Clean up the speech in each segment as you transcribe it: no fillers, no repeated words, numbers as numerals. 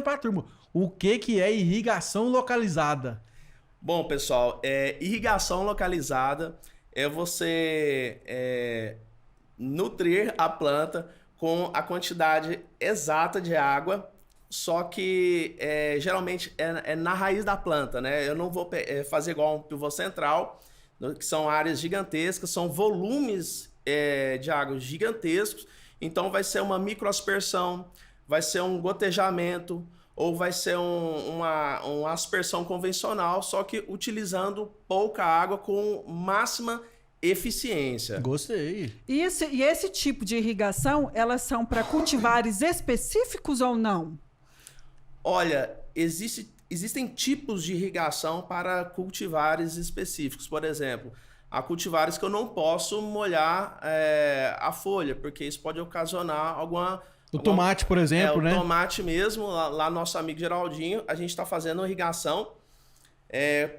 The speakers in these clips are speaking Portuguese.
explicando para a turma o que é irrigação localizada. Bom, pessoal, irrigação localizada é você nutrir a planta com a quantidade exata de água, só que geralmente é na raiz da planta, né? Eu não vou fazer igual um pivô central, que são áreas gigantescas, são volumes de água gigantescos, então vai ser uma microaspersão, vai ser um gotejamento, ou vai ser uma aspersão convencional, só que utilizando pouca água com máxima eficiência. Gostei. E esse tipo de irrigação, elas são para cultivares específicos ou não? Olha, existem tipos de irrigação para cultivares específicos. Por exemplo, há cultivares que eu não posso molhar a folha, porque isso pode ocasionar alguma... O tomate, por exemplo, né? O tomate mesmo, lá nosso amigo Geraldinho, a gente está fazendo irrigação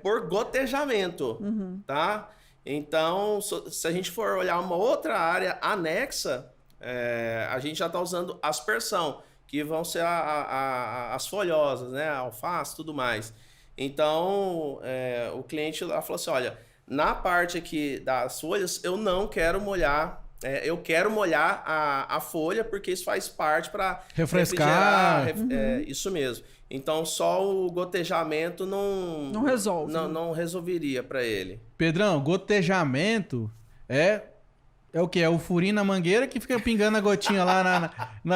por gotejamento, tá? Então, se a gente for olhar uma outra área anexa, a gente já está usando aspersão, que vão ser as folhosas, né? A alface e tudo mais. Então, o cliente lá falou assim, olha, na parte aqui das folhas, eu não quero molhar, eu quero molhar a folha, porque isso faz parte para refrescar. Isso mesmo. Então, só o gotejamento não resolve. Não resolveria para ele. Pedrão, gotejamento é o quê? É o furinho na mangueira que fica pingando a gotinha lá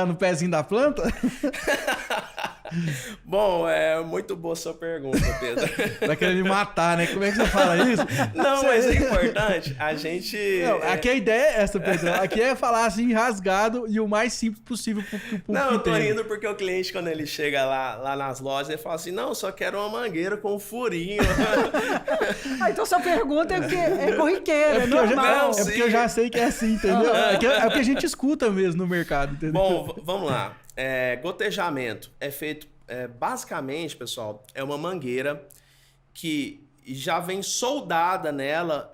no pezinho da planta? Bom, é muito boa a sua pergunta, Pedro. Vai querer me matar, né? Como é que você fala isso? Não, mas é importante. A gente... Não, aqui a ideia é essa, Pedro. Aqui é falar assim, rasgado e o mais simples possível pro público. Não, eu tô rindo porque o cliente, quando ele chega lá nas lojas, ele fala assim, não, só quero uma mangueira com um furinho. Então sua pergunta é corriqueira, é normal. É porque eu já sei que é assim, entendeu? É o que a gente escuta mesmo no mercado, entendeu? Bom, vamos lá. Gotejamento é feito, basicamente, pessoal, é uma mangueira que já vem soldada nela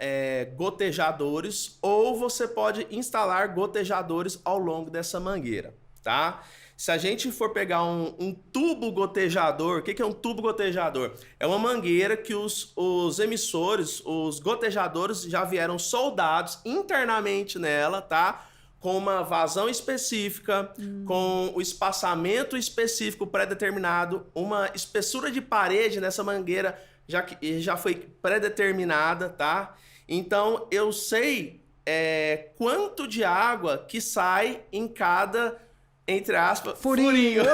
gotejadores, ou você pode instalar gotejadores ao longo dessa mangueira, tá? Se a gente for pegar um tubo gotejador, o que é um tubo gotejador? É uma mangueira que os emissores, os gotejadores já vieram soldados internamente nela, tá? Com uma vazão específica, com o espaçamento específico pré-determinado, uma espessura de parede nessa mangueira já foi pré-determinada, tá? Então, eu sei quanto de água que sai em cada, entre aspas, furinho.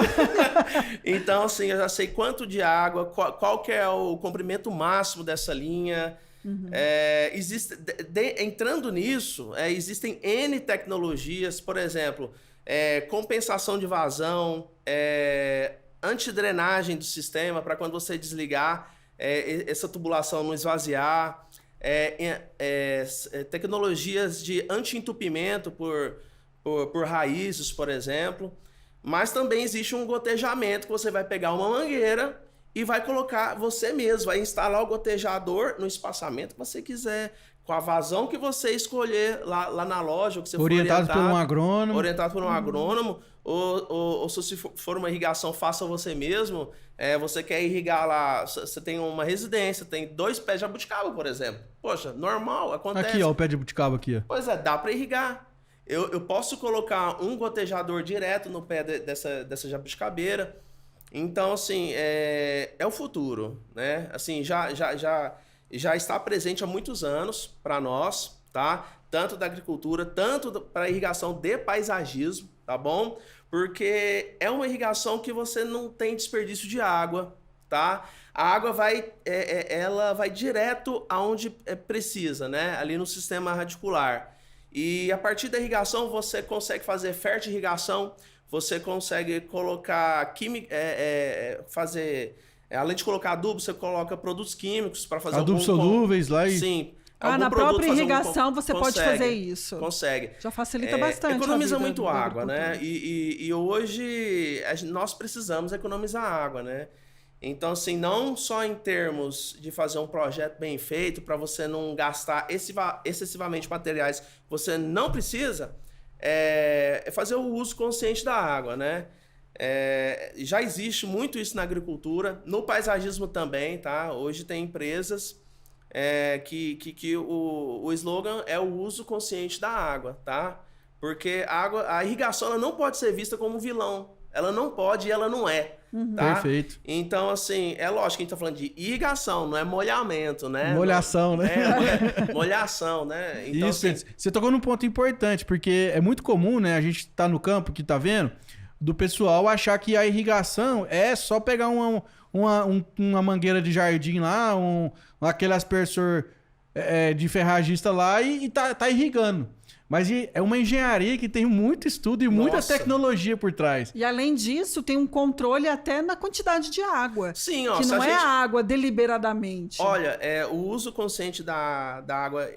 Então, assim, eu já sei quanto de água, qual que é o comprimento máximo dessa linha. Entrando nisso, existem N tecnologias, por exemplo, compensação de vazão, antidrenagem do sistema para quando você desligar, essa tubulação não esvaziar, tecnologias de anti-entupimento por raízes, por exemplo, mas também existe um gotejamento que você vai pegar uma mangueira e vai colocar você mesmo, vai instalar o gotejador no espaçamento que você quiser, com a vazão que você escolher lá na loja, que você orientado por um agrônomo. Orientado por um agrônomo, ou se for uma irrigação, faça você mesmo. Você quer irrigar lá, você tem uma residência, tem 2 pés de jabuticaba, por exemplo. Poxa, normal, acontece. Aqui, ó, o pé de jabuticaba aqui, ó. Pois dá para irrigar. Eu posso colocar um gotejador direto no pé dessa jabuticabeira. Então, assim, é o futuro, né? Assim, já está presente há muitos anos para nós, tá? Tanto da agricultura, tanto para irrigação de paisagismo, tá bom? Porque é uma irrigação que você não tem desperdício de água, tá? A água ela vai direto aonde precisa, né? Ali no sistema radicular. E a partir da irrigação você consegue fazer fertirrigação, você consegue colocar além de colocar adubo, você coloca produtos químicos para fazer adubos solúveis lá e... Sim. Na própria irrigação você pode fazer isso. Consegue. Já facilita bastante. Economiza muito água, né? E hoje nós precisamos economizar água, né? Então, assim, não só em termos de fazer um projeto bem feito para você não gastar excessivamente materiais que você não precisa, é fazer o uso consciente da água, né? Já existe muito isso na agricultura, no paisagismo também, tá? Hoje tem empresas que o slogan é o uso consciente da água, tá? Porque a irrigação ela não pode ser vista como um vilão. Ela não pode e ela não é. Tá? Perfeito. Então, assim, é lógico que a gente tá falando de irrigação, não é molhamento, né? Molhação, né? Molhação, né? Então, isso, assim, você tocou num ponto importante, porque é muito comum, né? A gente tá no campo que tá vendo, do pessoal achar que a irrigação é só pegar uma mangueira de jardim lá, aquele aspersor de ferragista lá e tá irrigando. Mas é uma engenharia que tem muito estudo e muita tecnologia por trás. E além disso, tem um controle até na quantidade de água. Sim, ó. Que não é a água deliberadamente. Olha, o uso consciente da água,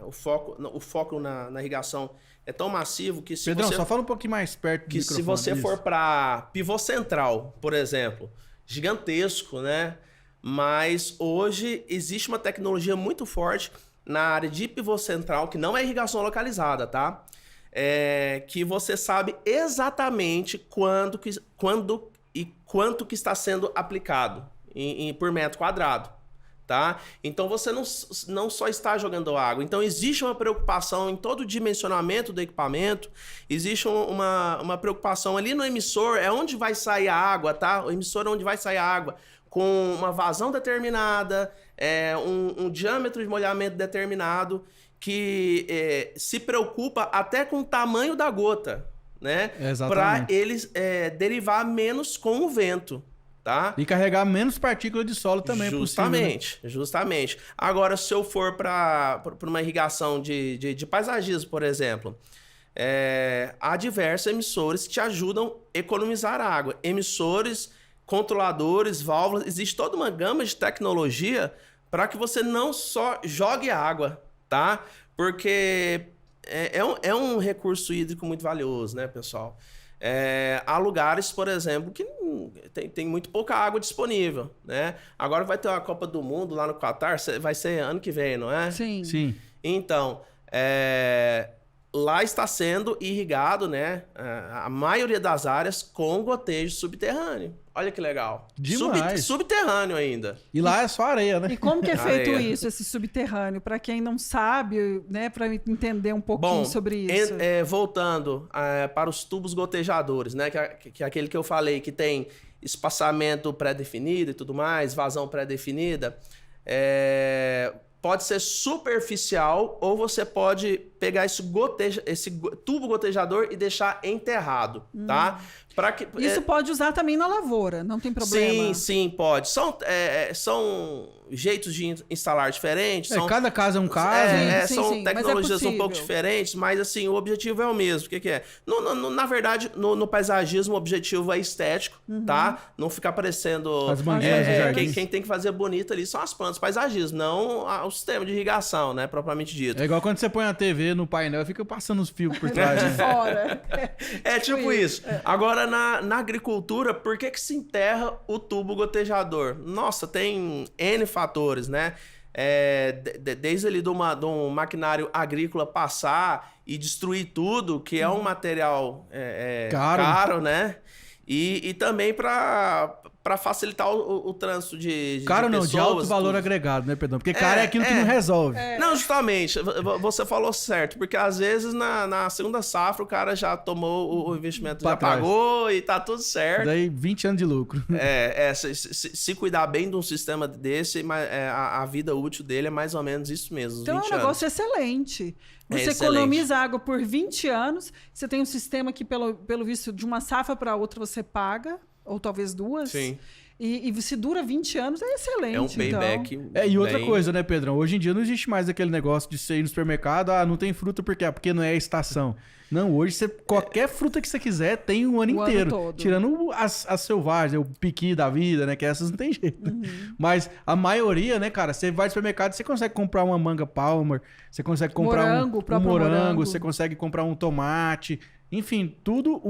o foco na irrigação é tão massivo que se Pedrão, você... só fala um pouquinho mais perto do microfone. Se você for para pivô central, por exemplo, gigantesco, né? Mas hoje existe uma tecnologia muito forte na área de pivô central, que não é irrigação localizada, tá? Que você sabe exatamente quando e quanto que está sendo aplicado por metro quadrado, tá? Então você não só está jogando água. Então existe uma preocupação em todo o dimensionamento do equipamento, existe uma preocupação ali no emissor, é onde vai sair a água, tá? O emissor é onde vai sair a água, com uma vazão determinada, um diâmetro de molhamento determinado, que se preocupa até com o tamanho da gota, né? Para eles derivar menos com o vento, tá? E carregar menos partículas de solo também. Justamente. Agora, se eu for para uma irrigação de paisagismo, por exemplo, há diversos emissores que te ajudam a economizar água. Emissores, controladores, válvulas, existe toda uma gama de tecnologia para que você não só jogue água, tá? Porque é um recurso hídrico muito valioso, né, pessoal? Há lugares, por exemplo, que tem muito pouca água disponível, né? Agora vai ter uma Copa do Mundo lá no Catar, vai ser ano que vem, não é? Sim. Então, lá está sendo irrigado, né, a maioria das áreas com gotejo subterrâneo. Olha que legal. Demais. Subterrâneo ainda. E lá é só areia, né? E como que é feito isso, esse subterrâneo? Para quem não sabe, né, para entender um pouquinho sobre isso. Voltando para os tubos gotejadores, né, que é aquele que eu falei, que tem espaçamento pré-definido e tudo mais, vazão pré-definida, pode ser superficial ou você pode pegar esse tubo gotejador e deixar enterrado, tá? Isso pode usar também na lavoura, não tem problema? Sim, pode. São jeitos de instalar diferentes. Cada caso é um caso. São tecnologias um pouco diferentes, mas assim, o objetivo é o mesmo. O que é? Na verdade, no paisagismo, o objetivo é estético, tá? Não ficar parecendo... As mangueiras do jardim. Quem tem que fazer bonito ali são as plantas, paisagismo, não o sistema de irrigação, né? Propriamente dito. É igual quando você põe a TV no painel e fica passando os fios por trás. De fora. Tipo isso. Agora, na agricultura, por que se enterra o tubo gotejador? Nossa, tem N fatores, né? Desde ali de um maquinário agrícola passar e destruir tudo, que é um material caro, né? E também para facilitar o trânsito de pessoas. De alto valor agregado, né, Pedrão? Porque caro é aquilo que não resolve. Não, justamente. Você falou certo. Porque às vezes na segunda safra o cara já tomou o investimento, já pagou e tá tudo certo. Daí 20 anos de lucro. Se cuidar bem de um sistema desse, a vida útil dele é mais ou menos isso mesmo, então 20 é um negócio excelente. Você economiza água por 20 anos, você tem um sistema que, pelo visto, de uma safra para outra você paga, ou talvez duas. Sim. E se dura 20 anos, é excelente. É um payback. Então. E outra coisa, né, Pedrão? Hoje em dia não existe mais aquele negócio de você ir no supermercado, não tem fruta por quê? Porque não é a estação. Não, hoje qualquer fruta que você quiser tem o ano inteiro. Ano todo. Tirando as selvagens, o piqui da vida, né? Que essas não tem jeito. Mas a maioria, né, cara? Você vai no supermercado, você consegue comprar uma manga Palmer, você consegue comprar um morango, você consegue comprar um tomate. Enfim, tudo